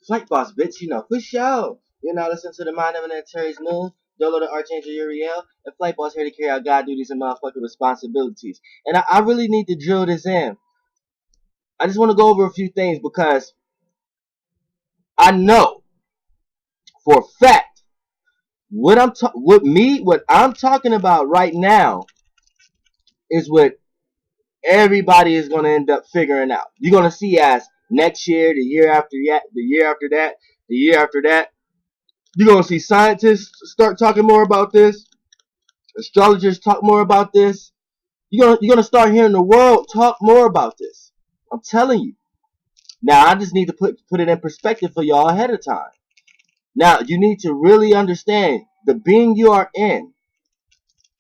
Flight boss, bitch, for sure. You're now listening to the Mind of an Terry's Moon, Dolo the Archangel Uriel, and Flight boss here to carry out God duties and motherfucking responsibilities. And I really need to drill this in. I just want to go over a few things because I know for a fact what I'm talking about right now is what everybody is going to end up figuring out. You're going to see as next year, the year after that, the year after that, the year after that. You're going to see scientists start talking more about this. Astrologers talk more about this. You're going to start hearing the world talk more about this. I'm telling you. Now, I just need to put it in perspective for y'all ahead of time. Now, you need to really understand the being you are in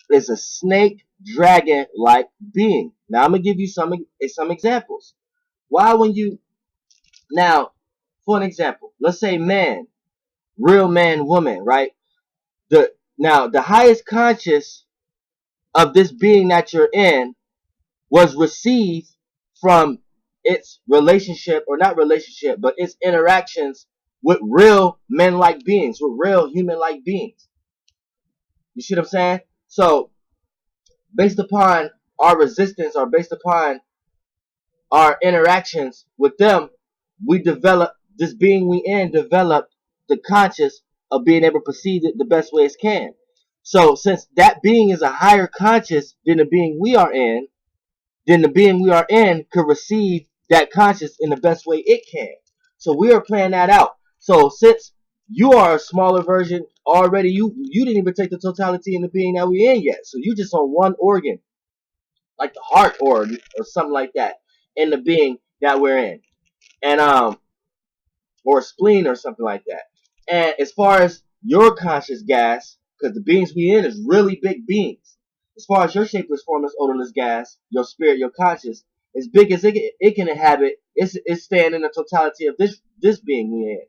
is a snake dragon-like being. Now, I'm going to give you some examples. Now, for an example, let's say man, real man, woman, right? The highest conscious of this being that you're in was received from its relationship, or not relationship, but its interactions with real men-like beings, with real human-like beings. You see what I'm saying? So, based upon our resistance, or based upon our interactions with them, this being we in developed the conscious of being able to perceive it the best way it can. So since that being is a higher conscious than the being we are in, then the being we are in could receive that conscious in the best way it can. So we are playing that out. So since you are a smaller version already, you didn't even take the totality in the being that we're in yet. So you just on one organ, like the heart or something like that, in the being that we're in. And or a spleen or something like that. And as far as your conscious gas, because the beings we in is really big beings. As far as your shapeless, formless, odorless gas, your spirit, your conscious, as big as it can inhabit, it's staying in the totality of this being we in.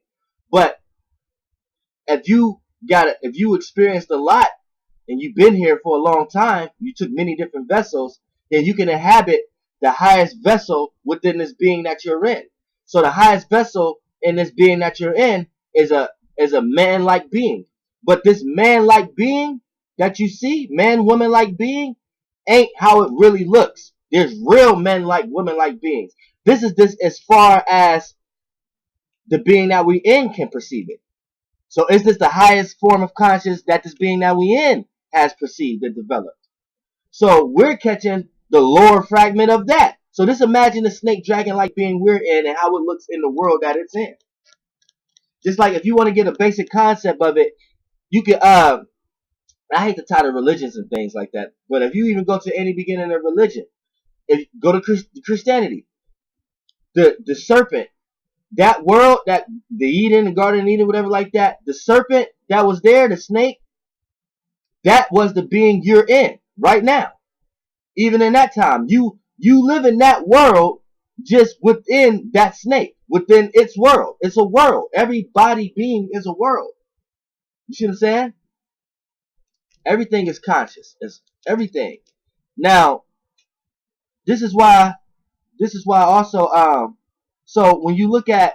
But if you experienced a lot and you've been here for a long time, you took many different vessels, then you can inhabit the highest vessel within this being that you're in. So the highest vessel in this being that you're in is a man-like being. But this man-like being that you see, man, woman-like being, ain't how it really looks. There's real men-like, women-like beings. This is as far as the being that we in can perceive it. So is this the highest form of conscious that this being that we in has perceived and developed? So we're catching the lower fragment of that. So just imagine the snake dragon-like being we're in and how it looks in the world that it's in. Just like if you want to get a basic concept of it, you can, I hate to tie to religions and things like that, but if you even go to any beginning of religion, if you go to Christianity, the serpent, that world, that the Eden, the Garden of Eden, whatever like that, the serpent that was there, the snake, that was the being you're in right now. Even in that time, you live in that world just within that snake, within its world. It's a world. Every body being is a world. You see what I'm saying? Everything is conscious. It's everything. Now, this is why also, so when you look at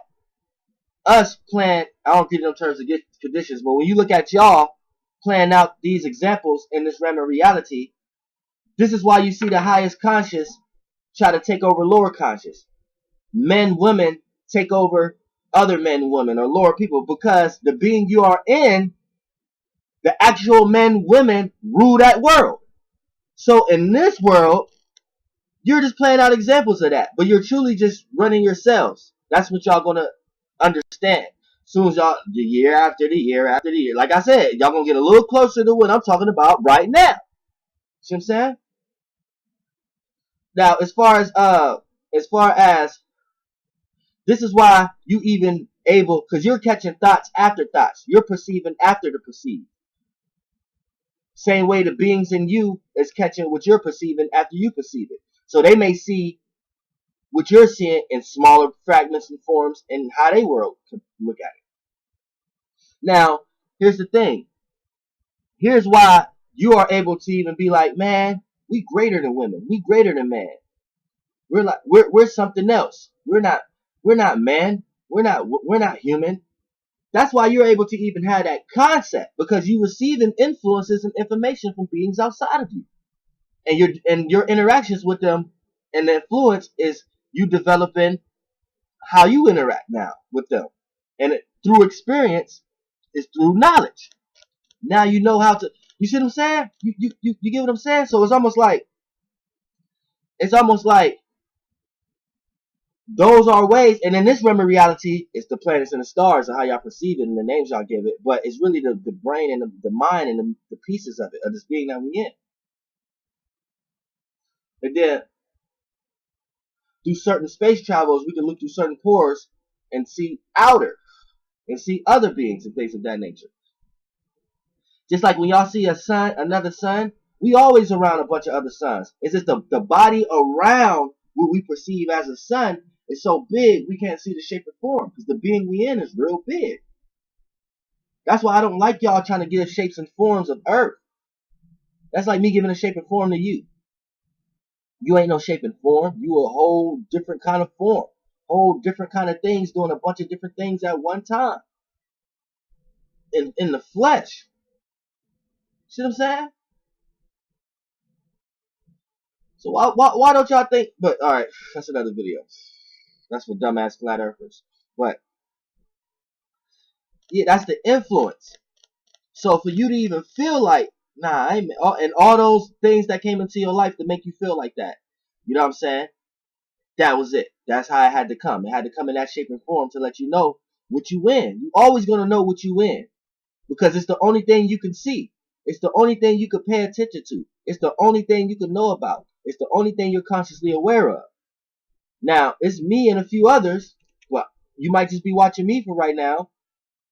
us playing, I don't get it in terms of conditions, but when you look at y'all playing out these examples in this realm of reality, this is why you see the highest conscious try to take over lower conscious. Men, women take over other men, women, or lower people, because the being you are in, the actual men, women rule that world. So in this world, you're just playing out examples of that, but you're truly just running yourselves. That's what y'all gonna understand. Soon as y'all, the year after the year after the year, like I said, y'all gonna get a little closer to what I'm talking about right now. See what I'm saying? Now, as far as this is why you even able, because you're catching thoughts after thoughts. You're perceiving after the perceived. Same way the beings in you is catching what you're perceiving after you perceive it. So they may see what you're seeing in smaller fragments and forms and how they world can look at it. Now, here's the thing. Here's why you are able to even be like, man, we greater than women. We greater than man. We're something else. We're not man. We're not human. That's why you're able to even have that concept, because you receiving influences and information from beings outside of you, and your interactions with them, and the influence is you developing how you interact now with them, and through experience is through knowledge. Now you know how to. You see what I'm saying? You get what I'm saying? So it's almost like those are ways, and in this realm of reality, it's the planets and the stars and how y'all perceive it and the names y'all give it. But it's really the brain and the mind and the pieces of it, of this being that we in. And then through certain space travels, we can look through certain pores and see outer and see other beings and things of that nature. Just like when y'all see a sun, another sun, we always around a bunch of other suns. It's just the body around what we perceive as a sun is so big we can't see the shape and form, because the being we in is real big. That's why I don't like y'all trying to give shapes and forms of Earth. That's like me giving a shape and form to you. You ain't no shape and form. You a whole different kind of form. Whole different kind of things, doing a bunch of different things at one time. In the flesh. See what I'm saying? So why don't y'all think? But alright, that's another video. That's for dumbass flat earthers. But yeah, that's the influence. So for you to even feel like, nah, I ain't, and all those things that came into your life to make you feel like that, you know what I'm saying? That was it. That's how it had to come. It had to come in that shape and form to let you know what you in. You always gonna know what you in, because it's the only thing you can see. It's the only thing you can pay attention to. It's the only thing you can know about. It's the only thing you're consciously aware of. Now, it's me and a few others. Well, you might just be watching me for right now,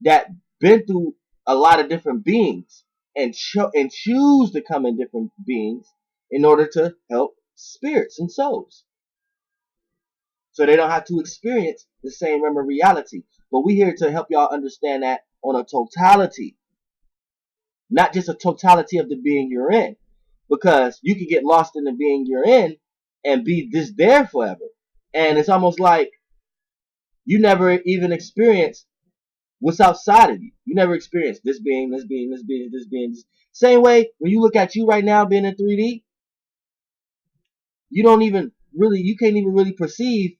that been through a lot of different beings and choose to come in different beings in order to help spirits and souls, so they don't have to experience the same realm of reality. But we're here to help y'all understand that on a totality, not just a totality of the being you're in, because you can get lost in the being you're in and be just there forever, and it's almost like you never even experienced what's outside of you. You never experienced this being, this being, this being, this being. Same way when you look at you right now being in 3D, you can't even really perceive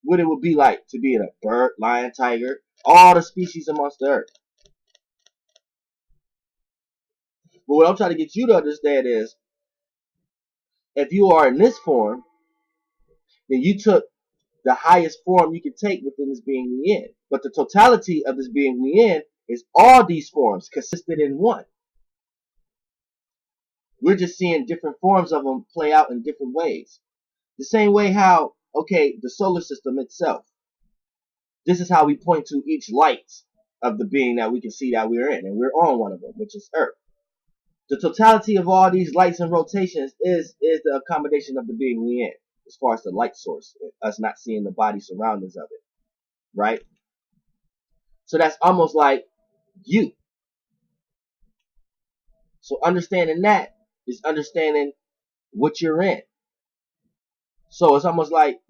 what it would be like to be in a bird, lion, tiger, all the species amongst the earth. But what I'm trying to get you to understand is, if you are in this form, then you took the highest form you can take within this being we in. But the totality of this being we in is all these forms consisted in one. We're just seeing different forms of them play out in different ways. The same way how, okay, the solar system itself. This is how we point to each light of the being that we can see that we're in. And we're on one of them, which is Earth. The totality of all these lights and rotations is the accommodation of the being we in, as far as the light source, us not seeing the body surroundings of it, right? So that's almost like you. So understanding that is understanding what you're in. So it's almost like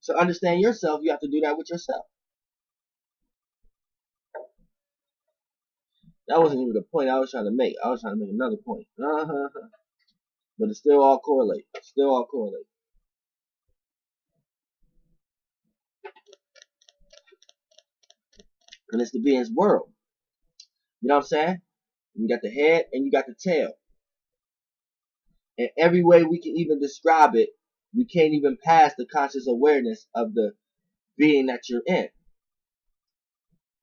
to understand yourself, you have to do that with yourself. That wasn't even the point I was trying to make. I was trying to make another point. But it still all correlate. Still all correlate. And it's the being's world. You know what I'm saying? You got the head and you got the tail. And every way we can even describe it, we can't even pass the conscious awareness of the being that you're in.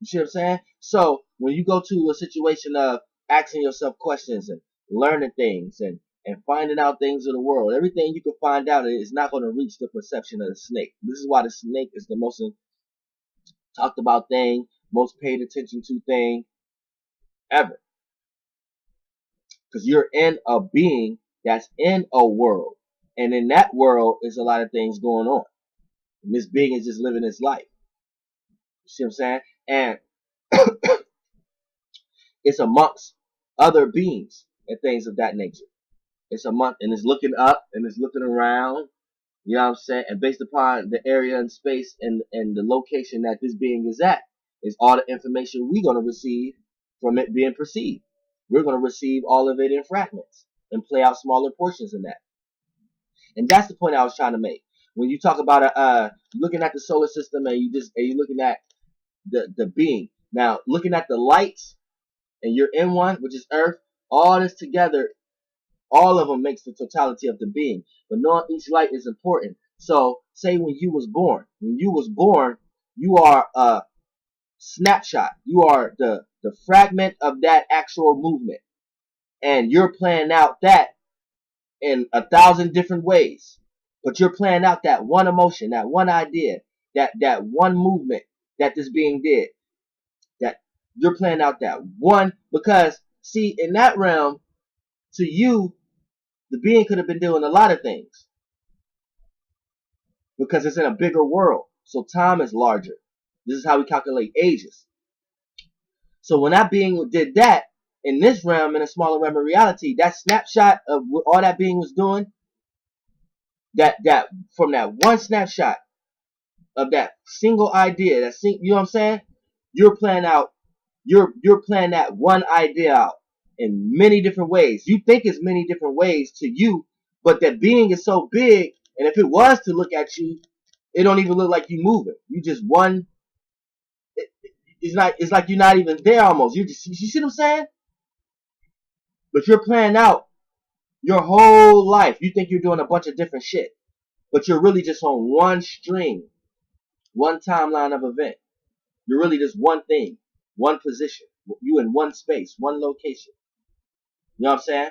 You see what I'm saying? So when you go to a situation of asking yourself questions and learning things and finding out things of the world, everything you can find out is not going to reach the perception of the snake. This is why the snake is the most talked about thing, most paid attention to thing ever. Because you're in a being that's in a world. And in that world is a lot of things going on. And this being is just living its life. You see what I'm saying? And it's amongst other beings and things of that nature. It's amongst, and it's looking up and it's looking around You know what I'm saying? And based upon the area and space and the location that this being is at, is all the information we're going to receive from it being perceived. We're going to receive all of it in fragments and play out smaller portions in that. And that's the point I was trying to make. When you talk about looking at the solar system and you're looking at the being. Now, looking at the lights and you're in one, which is Earth, all this together, all of them makes the totality of the being. But knowing each light is important. So, say when you was born, you are a snapshot. You are the fragment of that actual movement. And you're playing out that in 1,000 different ways. But you're playing out that one emotion, that one idea, that one movement that this being did. That you're playing out that one, because see, in that realm, to you, the being could have been doing a lot of things because it's in a bigger world. So time is larger. This is how we calculate ages. So when that being did that, in this realm, in a smaller realm of reality, that snapshot of what all that being was doing, that from that one snapshot of that single idea, you know what I'm saying? You're playing out, you're playing that one idea out in many different ways. You think it's many different ways to you, but that being is so big, and if it was to look at you, it don't even look like you moving. You just one. It's like you're not even there almost. You see what I'm saying? But you're playing out your whole life. You think you're doing a bunch of different shit, but you're really just on one string, one timeline of event. You're really just one thing, one position. You in one space, one location. You know what I'm saying?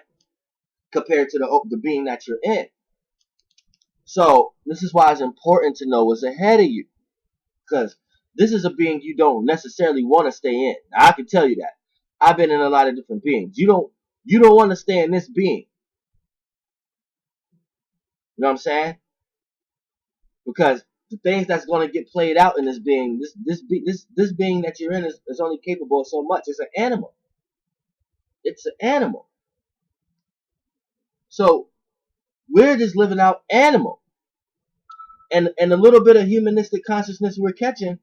Compared to the being that you're in. So this is why it's important to know what's ahead of you, because this is a being you don't necessarily want to stay in. Now, I can tell you that. I've been in a lot of different beings. You don't want to stay in this being. You know what I'm saying? Because the things that's going to get played out in this being, this being that you're in is only capable of so much. It's an animal. It's an animal. So we're just living out animal. And a little bit of humanistic consciousness we're catching,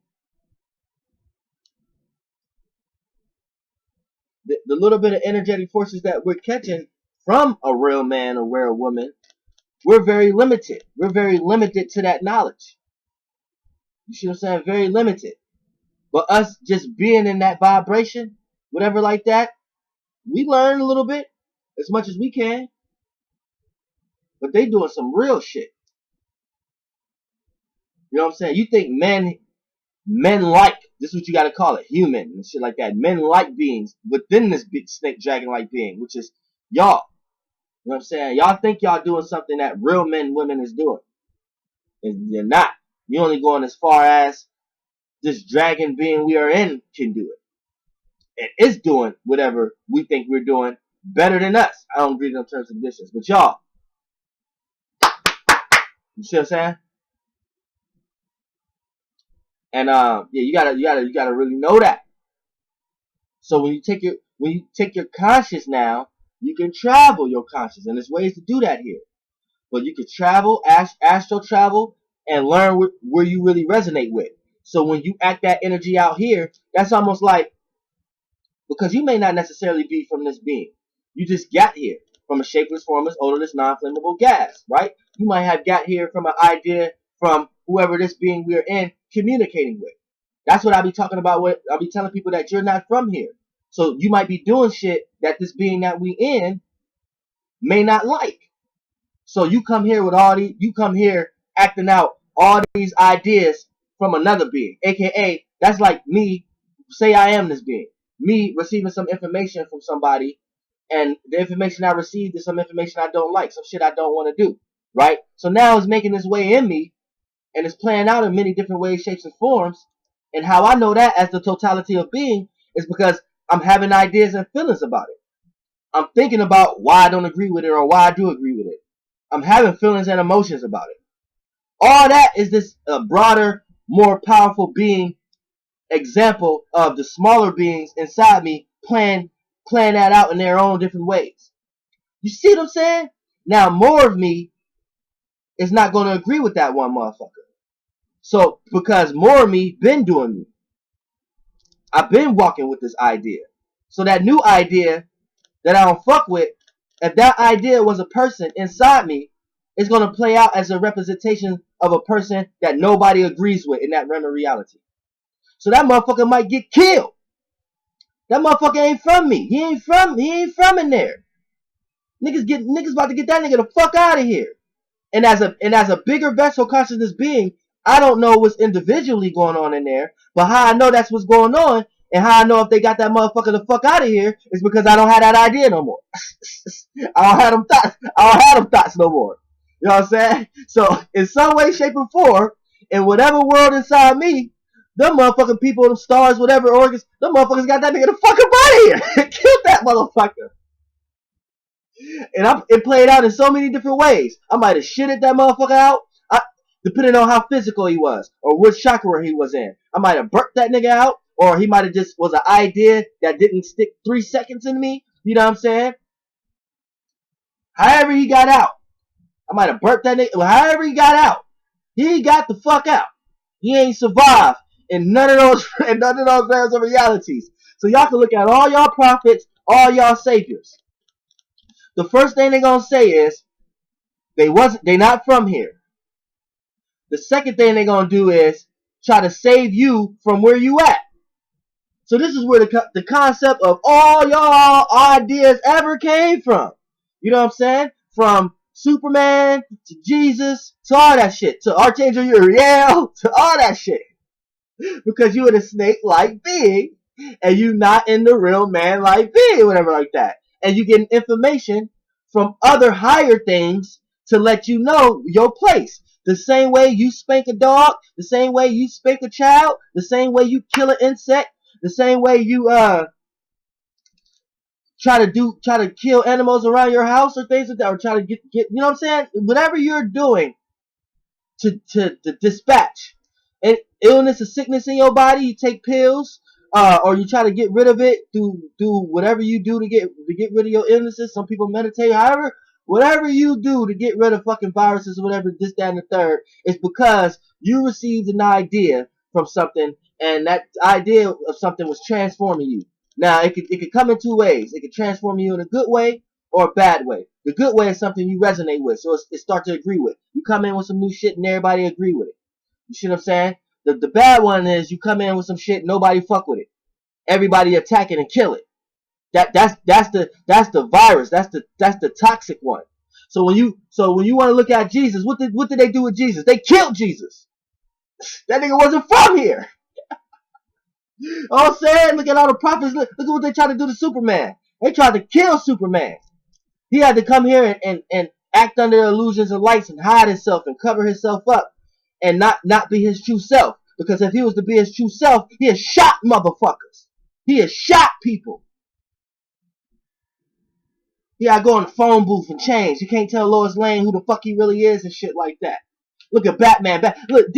the little bit of energetic forces that we're catching from a real man or real woman, we're very limited. We're very limited to that knowledge. You see what I'm saying? Very limited. But us just being in that vibration, whatever like that, we learn a little bit, as much as we can. But they doing some real shit. You know what I'm saying? You think men like, this is what you gotta call it, human and shit like that. Men like beings within this big snake dragon-like being, which is y'all. You know what I'm saying? Y'all think y'all doing something that real men, women is doing. And you're not. You're only going as far as this dragon being we are in can do it. And it's doing whatever we think we're doing better than us. I don't agree with them terms and conditions. But y'all, you see what I'm saying? And yeah, you gotta really know that. So when you take your conscious now, you can travel your conscious, and there's ways to do that here. But you can travel, astral travel, and learn where you really resonate with. So when you act that energy out here, that's almost like, because you may not necessarily be from this being. You just got here from a shapeless, formless, odorless, non-flammable gas, right? You might have got here from an idea from whoever this being we're in communicating with. That's what I be talking about. I'll be telling people that you're not from here. So you might be doing shit that this being that we in may not like. So you come here with you come here acting out all these ideas from another being. AKA, that's like me, say I am this being. Me receiving some information from somebody, and the information I received is some information I don't like, some shit I don't want to do, right? So now it's making its way in me, and it's playing out in many different ways, shapes, and forms. And how I know that as the totality of being is because I'm having ideas and feelings about it. I'm thinking about why I don't agree with it or why I do agree with it. I'm having feelings and emotions about it. All that is this broader, more powerful being example of the smaller beings inside me playing that out in their own different ways. You see what I'm saying? Now more of me is not going to agree with that one motherfucker. So, because more of me been doing me. I've been walking with this idea. So that new idea that I don't fuck with, if that idea was a person inside me, it's going to play out as a representation of a person that nobody agrees with in that realm of reality. So that motherfucker might get killed. That motherfucker ain't from me. He ain't from in there. Niggas about to get that nigga the fuck out of here. And as a bigger vessel consciousness being, I don't know what's individually going on in there, but how I know that's what's going on, and how I know if they got that motherfucker the fuck out of here is because I don't have that idea no more. I don't have them thoughts. I don't have them thoughts no more. You know what I'm saying? So in some way, shape, or form, in whatever world inside me, them motherfucking people, them stars, whatever organs, them motherfuckers got that nigga the fuck up out of here. Killed that motherfucker. And it played out in so many different ways. I might have shitted that motherfucker out, depending on how physical he was, or what chakra he was in. I might have burnt that nigga out, or he might have just was an idea that didn't stick 3 seconds in me. You know what I'm saying? However he got out. I might have burnt that nigga. However he got out. He got the fuck out. He ain't survived in none of those realms of realities. So y'all can look at all y'all prophets, all y'all saviors. The first thing they're gonna say is they not from here. The second thing they're gonna do is try to save you from where you at. So this is where the concept of all y'all ideas ever came from. You know what I'm saying? From Superman to Jesus to all that shit, to Archangel Uriel to all that shit. Because you in a snake-like being, and you not in the real man-like being, whatever like that. And you getting information from other higher things to let you know your place. The same way you spank a dog, the same way you spank a child, the same way you kill an insect, the same way you try to kill animals around your house or things like that, or try to get you know what I'm saying? Whatever you're doing to dispatch an illness or sickness in your body, you take pills, or you try to get rid of it do whatever you do to get rid of your illnesses. Some people meditate, however, whatever you do to get rid of fucking viruses or whatever, this, that, and the third, is because you received an idea from something, and that idea of something was transforming you. Now, it could come in 2 ways. It could transform you in a good way or a bad way. The good way is something you resonate with, so it start to agree with. You come in with some new shit and everybody agree with it. You see what I'm saying? The bad one is you come in with some shit, nobody fuck with it. Everybody attack it and kill it. That's the virus. That's the toxic one. So when you want to look at Jesus, what did they do with Jesus? They killed Jesus. That nigga wasn't from here. All I'm saying, look at all the prophets. Look at what they tried to do to Superman. They tried to kill Superman. He had to come here and act under the illusions of lights and hide himself and cover himself up and not be his true self. Because if he was to be his true self, he had shot motherfuckers. He has shot people. He had to go in the phone booth and change. You can't tell Lois Lane who the fuck he really is and shit like that. Look at Batman. Look,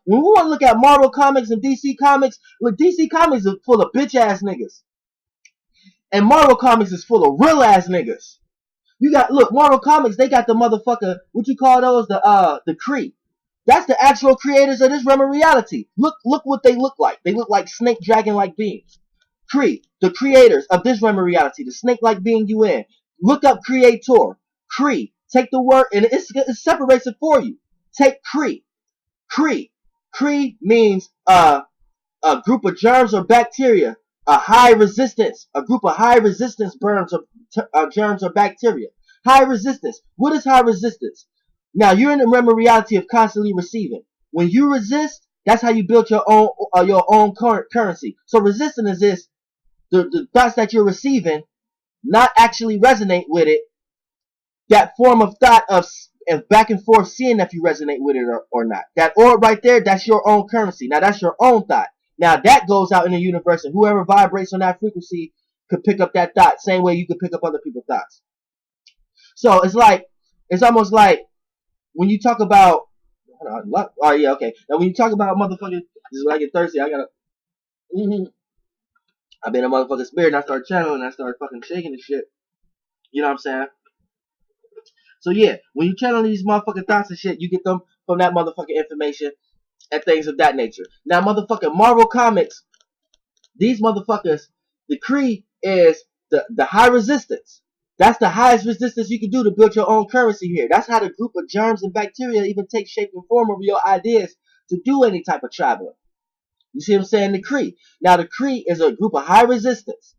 when we want to look at Marvel Comics and DC Comics, look, DC Comics is full of bitch-ass niggas. And Marvel Comics is full of real-ass niggas. You got, look, Marvel Comics, they got the motherfucker, what you call those? The Kree. That's the actual creators of this realm of reality. Look what they look like. They look like snake dragon-like beings. Kree, the creators of this realm of reality, the snake-like being you in. Look up creator. Kree. Take the word, and it separates it for you. Take Kree. Kree means a group of germs or bacteria, a group of high resistance germs or bacteria. High resistance. What is high resistance? Now you're in the realm of reality of constantly receiving. When you resist, that's how you build your own currency. So resistance is the thoughts that you're receiving not actually resonate with it. That form of thought of back and forth, seeing if you resonate with it or not. That orb right there, that's your own currency. Now that's your own thought. Now that goes out in the universe, and whoever vibrates on that frequency could pick up that thought. Same way you could pick up other people's thoughts. So it's almost like when you talk about, oh yeah, okay. Now when you talk about motherfucking, this is when I get thirsty. I gotta. I've been a motherfucking spirit, and I started channeling, and I started fucking shaking and shit. You know what I'm saying? So yeah, when you channel these motherfucking thoughts and shit, you get them from that motherfucking information and things of that nature. Now, motherfucking Marvel Comics, these motherfuckers, the Kree is the high resistance. That's the highest resistance you can do to build your own currency here. That's how the group of germs and bacteria even take shape and form over your ideas to do any type of traveling. You see what I'm saying? The Kree. Now, the Kree is a group of high resistance.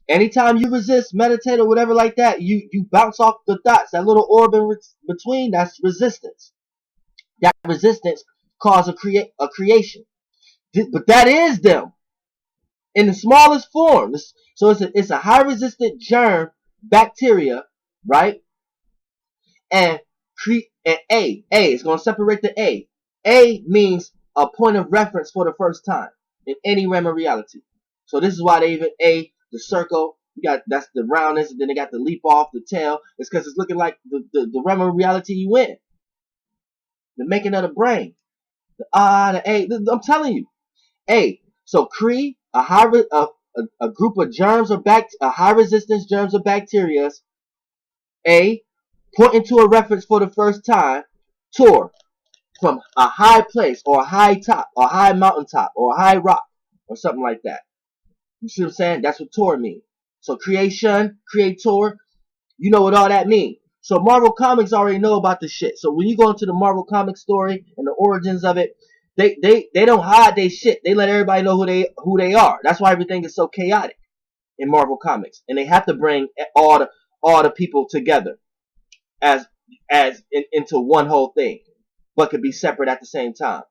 Anytime you resist, meditate, or whatever like that, you bounce off the dots. That little orb in between, that's resistance. That resistance causes a creation. But that is them in the smallest form. So it's a high resistant germ bacteria, right? And A is going to separate the A. A means a point of reference for the first time in any realm of reality. So this is why they even the circle. You got that's the roundness, and then they got the leap off the tail. It's because it's looking like the realm of reality you in. The making of the brain. The A. I'm telling you, A. So Kree, a group of germs or high resistance germs or bacteria. A, pointing to a reference for the first time. Tor, from a high place or a high top or a high mountaintop or a high rock or something like that. You see what I'm saying? That's what Tor means. So creation, creator, you know what all that means. So Marvel Comics already know about this shit. So when you go into the Marvel Comics story and the origins of it, they don't hide their shit. They let everybody know who they are. That's why everything is so chaotic in Marvel Comics, and they have to bring all the people together into one whole thing, but could be separate at the same time.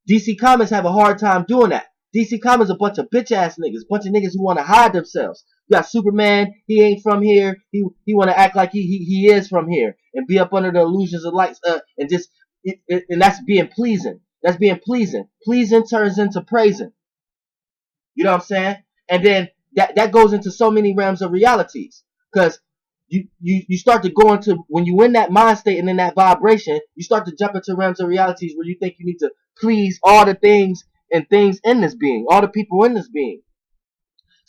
DC Comics have a hard time doing that. DC Comics a bunch of bitch ass niggas, bunch of niggas who want to hide themselves. You got Superman, he ain't from here. He want to act like he is from here and be up under the illusions of lights and just and that's being pleasing. That's being pleasing. Pleasing turns into praising. You know what I'm saying? And then that goes into so many realms of realities, because you start to go into, when you in that mind state and in that vibration, you start to jump into realms of realities where you think you need to please all the things and things in this being, all the people in this being,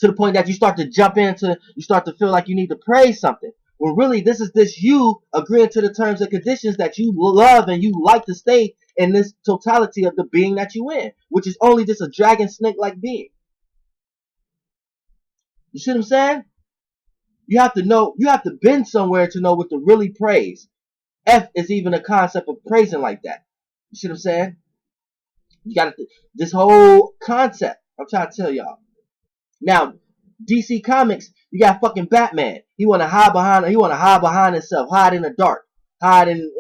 to the point that you start to you start to feel like you need to praise something. When really this is you agreeing to the terms and conditions that you love and you like to stay in this totality of the being that you in, which is only just a dragon snake-like being. You see what I'm saying? You have to know, you have to been somewhere to know what to really praise. F is even a concept of praising like that. You see what I'm saying? You got this whole concept. I'm trying to tell y'all. Now, DC Comics, you got fucking Batman. He wanna hide behind himself, hide in the dark, hide in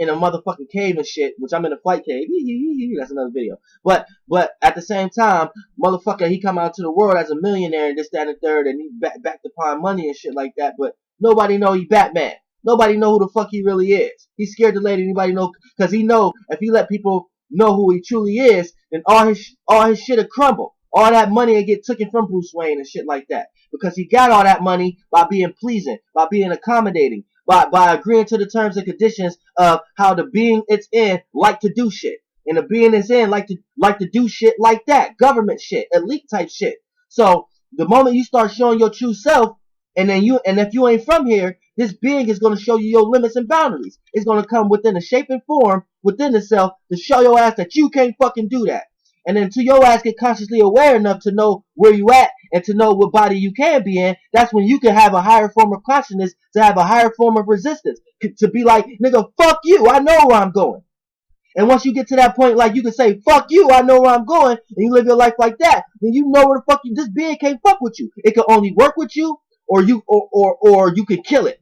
a motherfucking cave and shit, which I'm in a fight cave. That's another video. But at the same time, motherfucker, he come out to the world as a millionaire and this, that, and the third, and he backed upon money and shit like that. But nobody know he Batman. Nobody know who the fuck he really is. He's scared to let anybody know, because he know if he let people know who he truly is, then all his shit will crumble. All that money will get taken from Bruce Wayne and shit like that, because he got all that money by being pleasing, by being accommodating, by agreeing to the terms and conditions of how the being it's in like to do shit, and the being it's in like to do shit like that, government shit, elite type shit. So the moment you start showing your true self, and if you ain't from here, this being is going to show you your limits and boundaries. It's going to come within a shape and form within itself to show your ass that you can't fucking do that. And then until your ass get consciously aware enough to know where you at and to know what body you can be in, that's when you can have a higher form of consciousness, to have a higher form of resistance, to be like, nigga, fuck you, I know where I'm going. And once you get to that point, like, you can say, fuck you, I know where I'm going, and you live your life like that, then you know where the fuck this being can't fuck with you. It can only work with you, or you can kill it.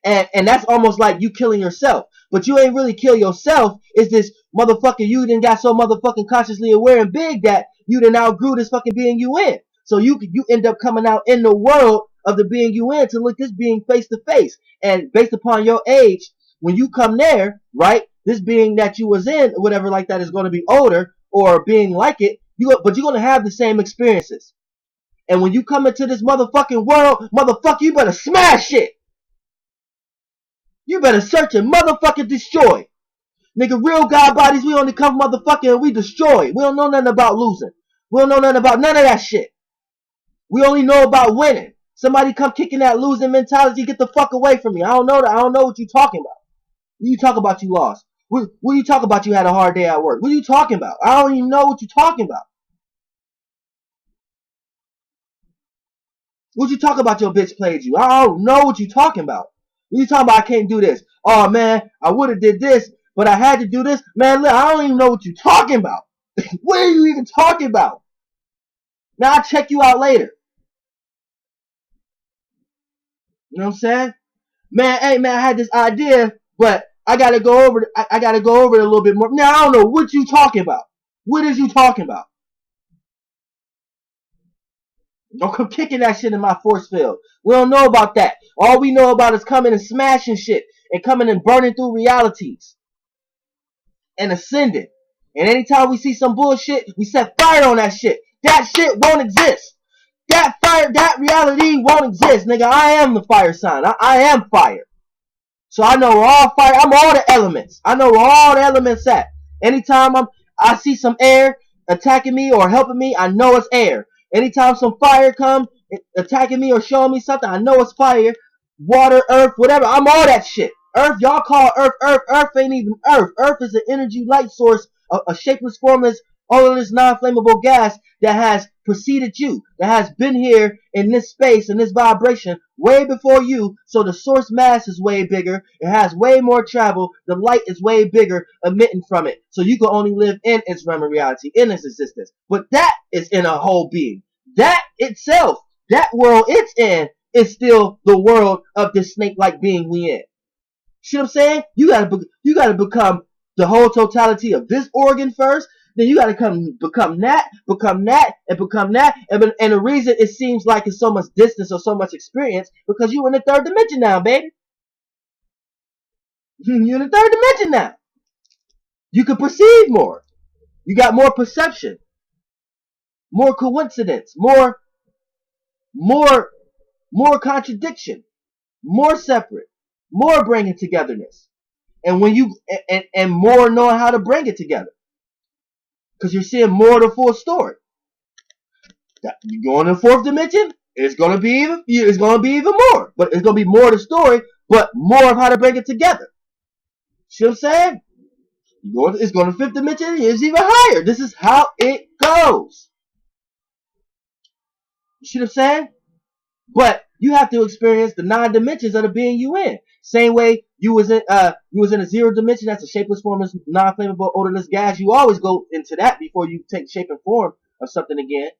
And that's almost like you killing yourself. But you ain't really kill yourself. It's this motherfucker, you done got so motherfucking consciously aware and big that you done outgrew this fucking being you in. So you end up coming out in the world of the being you in to look this being face to face. And based upon your age, when you come there, right, this being that you was in, whatever like that, is going to be older or being like it, but you're going to have the same experiences. And when you come into this motherfucking world, motherfucker, you better smash it. You better search and motherfucking destroy. Nigga, real God bodies, we only come motherfucking and we destroy. We don't know nothing about losing. We don't know nothing about none of that shit. We only know about winning. Somebody come kicking that losing mentality, get the fuck away from me. I don't know that. I don't know what you talking about. What you talk about you lost? What you talk about you had a hard day at work? What are you talking about? I don't even know what you talking about. What you talk about your bitch played you? I don't know what you talking about. What you talking about? I can't do this. Oh man, I would have did this, but I had to do this. Man, look, I don't even know what you talking about. What are you even talking about? Now I'll check you out later. You know what I'm saying? Man, hey man, I had this idea, but I gotta go over. I gotta go over it a little bit more. Now I don't know what you talking about. What is you talking about? Don't come kicking that shit in my force field. We don't know about that. All we know about is coming and smashing shit and coming and burning through realities and ascending. And anytime we see some bullshit, we set fire on that shit. That shit won't exist. That fire, that reality won't exist, nigga. I am the fire sign. I am fire. So I know where all fire. I'm all the elements. I know where all the elements at. Anytime I see some air attacking me or helping me, I know it's air. Anytime some fire comes attacking me or showing me something, I know it's fire. Water, earth, whatever. I'm all that shit. Earth, y'all call Earth Earth. Earth ain't even Earth. Earth is an energy light source, a shapeless, formless, all of this non-flammable gas that has preceded you, that has been here in this space, in this vibration, way before you. So the source mass is way bigger. It has way more travel. The light is way bigger emitting from it. So you can only live in its realm of reality, in its existence. But that is in a whole being. That itself, that world it's in, is still the world of this snake-like being we in. See what I'm saying? You gotta become the whole totality of this organ first. Then you gotta become that, and become that. And the reason it seems like it's so much distance or so much experience, because you in the third dimension now, baby. You're in the third dimension now. You can perceive more. You got more perception, more coincidence, more contradiction, more separate, more bringing togetherness. And when you and more knowing how to bring it together. Because you're seeing more of the full story. You go in the fourth dimension, it's gonna be even more. But it's gonna be more of the story, but more of how to bring it together. See what I'm saying? It's going to fifth dimension, it's even higher. This is how it goes. You see what I'm saying? But you have to experience the 9 dimensions of the being you in. Same way you was in a 0 dimension, that's a shapeless, formless, non-flammable, odorless gas. You always go into that before you take shape and form of something again.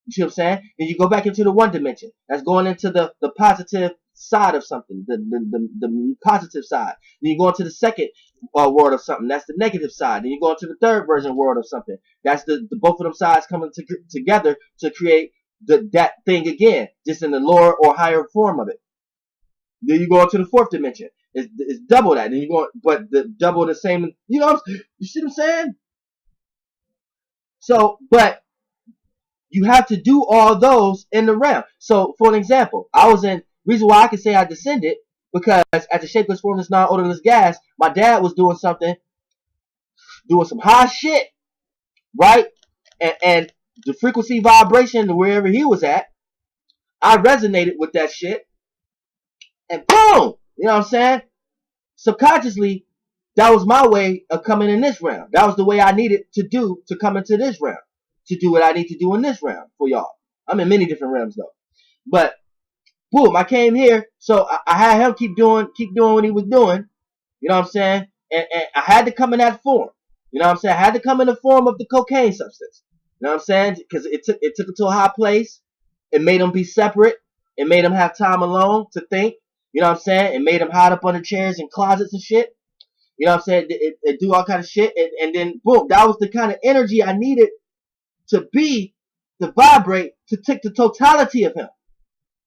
You see what I'm saying? Then you go back into the 1 dimension. That's going into the positive side of something, the positive side. Then you go into the second world of something. That's the negative side. Then you go into the third version world of something. That's the both of them sides coming together to create that thing again, just in the lower or higher form of it. Then you go into the 4th dimension. It's double that. Then you go, but double the same. You know, you see what I'm saying? So, but you have to do all those in the realm. So, for an example, reason why I can say I descended, because as a shapeless, formless, non-odorless gas, my dad was doing some high shit, right? And the frequency vibration wherever he was at, I resonated with that shit, and boom, you know what I'm saying? Subconsciously, that was my way of coming in this realm. That was the way I needed to come into this realm, to do what I need to do in this realm for y'all. I'm in many different realms though, but boom, I came here, so I had him keep doing what he was doing. You know what I'm saying? And I had to come in that form. You know what I'm saying? I had to come in the form of the cocaine substance. You know what I'm saying? Because it took it to a high place. It made them be separate. It made them have time alone to think. You know what I'm saying? It made them hide up under chairs and closets and shit. You know what I'm saying? It do all kind of shit. And then, boom, that was the kind of energy I needed to vibrate, to take the totality of him.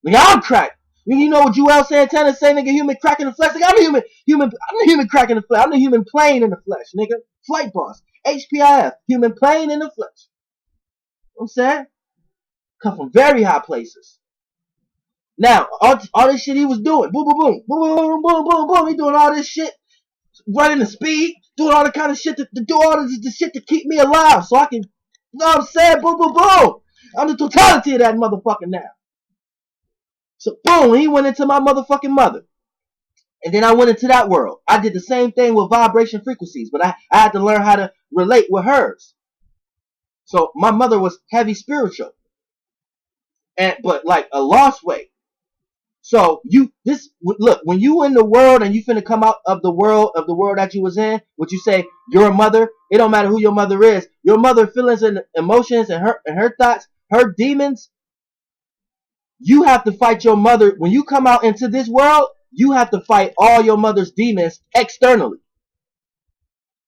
Nigga, I'm cracked. You know what Uriel Santana say, nigga, human crack in the flesh? Nigga, I'm the human crack in the flesh. I'm the human plane in the flesh, nigga. Flight boss. HPIF. Human plane in the flesh. You know what I'm saying? Come from very high places. Now, all this shit he was doing, boom, boom, boom, boom, boom, boom, boom, boom, he doing all this shit, running the speed, doing all the kind of shit to do all this shit to keep me alive, so I can, you know what I'm saying, boom, boom, boom. I'm the totality of that motherfucker now. So boom, he went into my motherfucking mother. And then I went into that world. I did the same thing with vibration frequencies, but I had to learn how to relate with hers. So my mother was heavy spiritual, but like a lost way. So look, when you in the world and you finna come out of the world that you was in, would you say your mother? It don't matter who your mother is. Your mother feelings and emotions and her thoughts, her demons. You have to fight your mother when you come out into this world. You have to fight all your mother's demons externally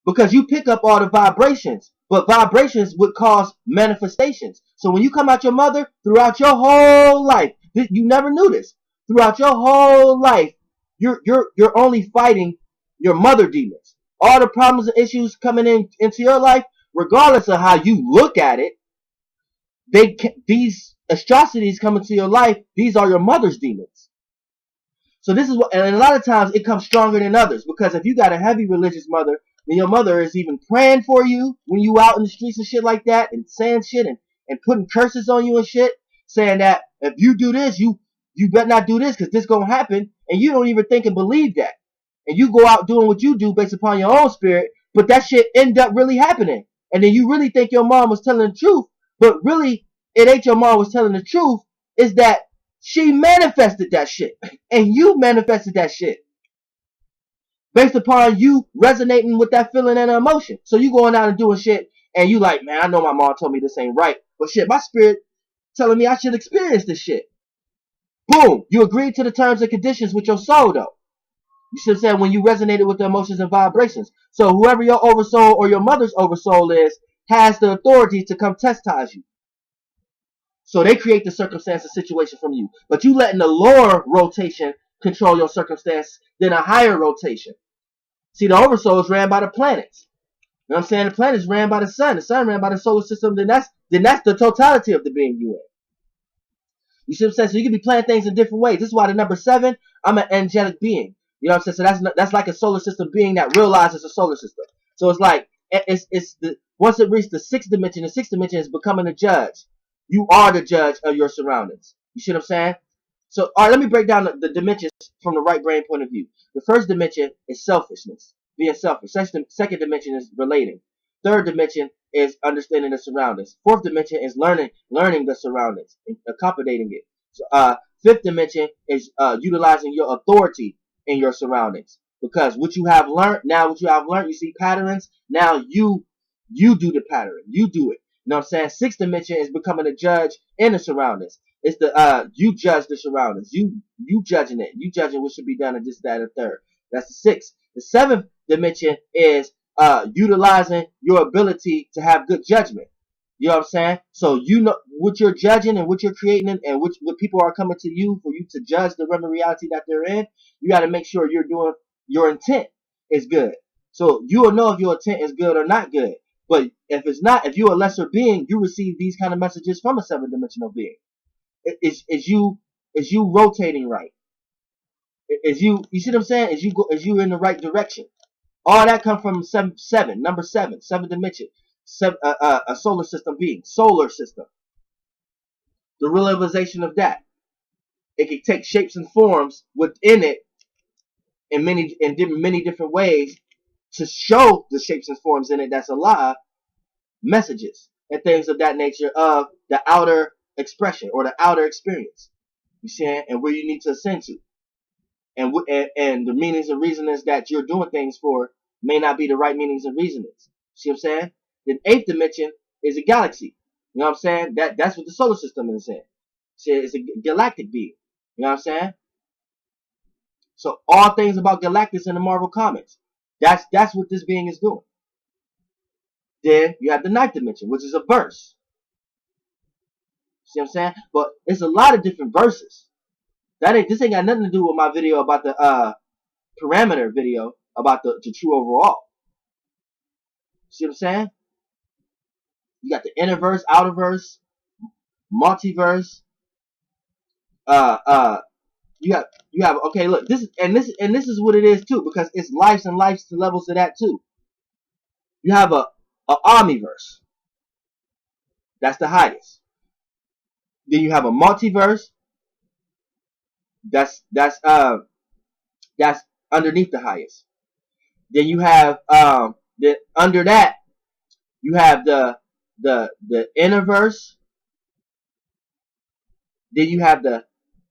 because you pick up all the vibrations. But vibrations would cause manifestations. So when you come out your mother, throughout your whole life, you never knew this. Throughout your whole life, you're only fighting your mother demons. All the problems and issues coming into your life, regardless of how you look at it, these atrocities coming to your life, these are your mother's demons. So this is what, and a lot of times it comes stronger than others, because if you got a heavy religious mother, then your mother is even praying for you when you out in the streets and shit like that, and saying shit and putting curses on you and shit, saying that if you do this, you better not do this because this gonna happen, and you don't even think and believe that, and you go out doing what you do based upon your own spirit, but that shit end up really happening, and then you really think your mom was telling the truth, but really it ain't your mom was telling the truth. Is that she manifested that shit, and you manifested that shit based upon you resonating with that feeling and emotion. So you going out and doing shit, and you like, man, I know my mom told me this ain't right, but shit, my spirit telling me I should experience this shit. Boom, you agreed to the terms and conditions with your soul, though. You should have said when you resonated with the emotions and vibrations. So whoever your oversoul or your mother's oversoul is has the authority to come testize you. So they create the circumstance and situation from you. But you letting the lower rotation control your circumstance than a higher rotation. See, the oversouls ran by the planets. You know what I'm saying? The planets ran by the sun. The sun ran by the solar system. Then that's the totality of the being you in. You see what I'm saying? So you can be playing things in different ways. This is why the number 7, I'm an angelic being. You know what I'm saying? So that's like a solar system being that realizes a solar system. So it's like once it reaches the 6th dimension, the 6th dimension is becoming a judge. You are the judge of your surroundings. You see what I'm saying? So, all right, let me break down the dimensions from the right brain point of view. The first dimension is selfishness, being selfish. Second dimension is relating. Third dimension is understanding the surroundings. Fourth dimension is learning the surroundings and accommodating it. So, fifth dimension is utilizing your authority in your surroundings. Because what you have learned, you see patterns. Now you do the pattern. You do it. You know what I'm saying? Sixth dimension is becoming a judge in the surroundings. It's the you judge the surroundings. You judging it. You judging what should be done and this, that, and third. That's the 6th. The 7th dimension is utilizing your ability to have good judgment. You know what I'm saying? So you know what you're judging and what you're creating and what people are coming to you for you to judge the realm of reality that they're in. You got to make sure you're doing your intent is good. So you will know if your intent is good or not good. But if it's not, if you're a lesser being, you receive these kind of messages from a 7th dimensional being. Is you rotating right? Is you see what I'm saying? Is you in the right direction? All that comes from number 7, 7th dimension, a solar system being, solar system. The realization of that, it can take shapes and forms within it in many different ways to show the shapes and forms in it that's alive, messages and things of that nature of the outer expression or the outer experience. You see, and where you need to ascend to, and the meanings and reasonings that you're doing things for may not be the right meanings and reasonings. See what I'm saying? The 8th dimension is a galaxy. You know what I'm saying? That's what the solar system is saying. See, it's a galactic being. You know what I'm saying? So all things about Galactus in the Marvel comics. That's what this being is doing. Then you have the 9th dimension, which is a verse. See what I'm saying? But it's a lot of different verses. This ain't got nothing to do with my video about the parameter video about the true overall. See what I'm saying? You got the inner verse, outer verse, multiverse. You have okay. Look, this is what it is too, because it's lives and lives to levels to that too. You have a omniverse. That's the highest. Then you have a multiverse. That's underneath the highest. Then you have under that you have the innerverse. Then you have the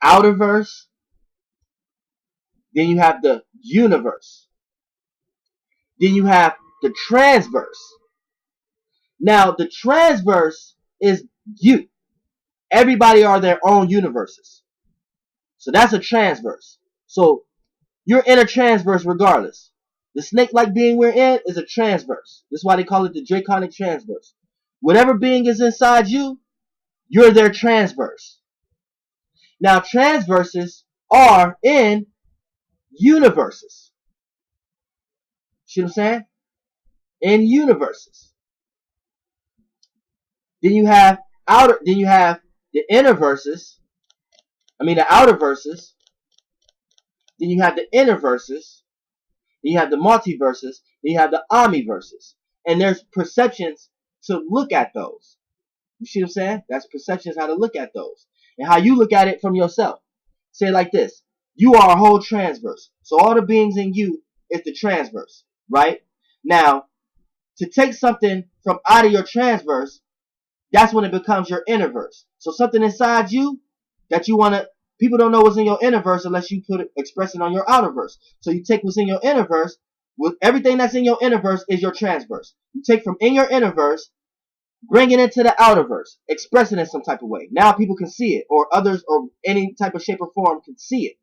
outerverse. Then you have the universe. Then you have the transverse. Now the transverse is you. Everybody are their own universes. So that's a transverse. So you're in a transverse regardless. The snake-like being we're in is a transverse. That's why they call it the draconic transverse. Whatever being is inside you, you're their transverse. Now transverses are in universes. See what I'm saying? In universes. Then you have the inner verses. The outer verses. Then you have the inner verses. Then you have the multiverses. Then you have the omniverses. And there's perceptions to look at those. You see what I'm saying? That's perceptions how to look at those. And how you look at it from yourself. Say it like this. You are a whole transverse. So all the beings in you is the transverse. Right? Now, to take something from out of your transverse, that's when it becomes your innerverse. So something inside you that you want to, people don't know what's in your innerverse unless you express it on your outerverse. So you take what's in your innerverse, with everything that's in your innerverse is your transverse. You take from in your innerverse, bring it into the outerverse, express it in some type of way. Now people can see it, or others, or any type of shape or form can see it.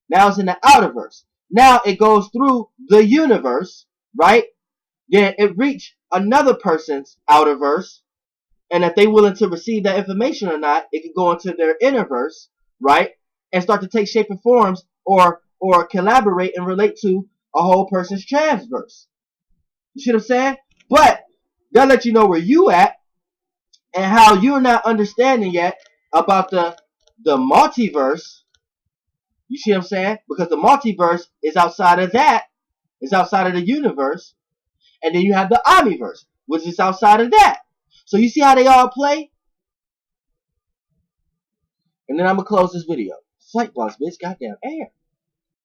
Now it's in the outerverse. Now it goes through the universe, right? Then it reach another person's outerverse. And if they willing to receive that information or not, it can go into their innerverse, right? And start to take shape and forms or collaborate and relate to a whole person's transverse. You see what I'm saying? But they'll let you know where you at and how you're not understanding yet about the multiverse. You see what I'm saying? Because the multiverse is outside of that. It's outside of the universe. And then you have the omniverse, which is outside of that. So you see how they all play? And then I'm going to close this video. Flight boss, bitch. Goddamn air.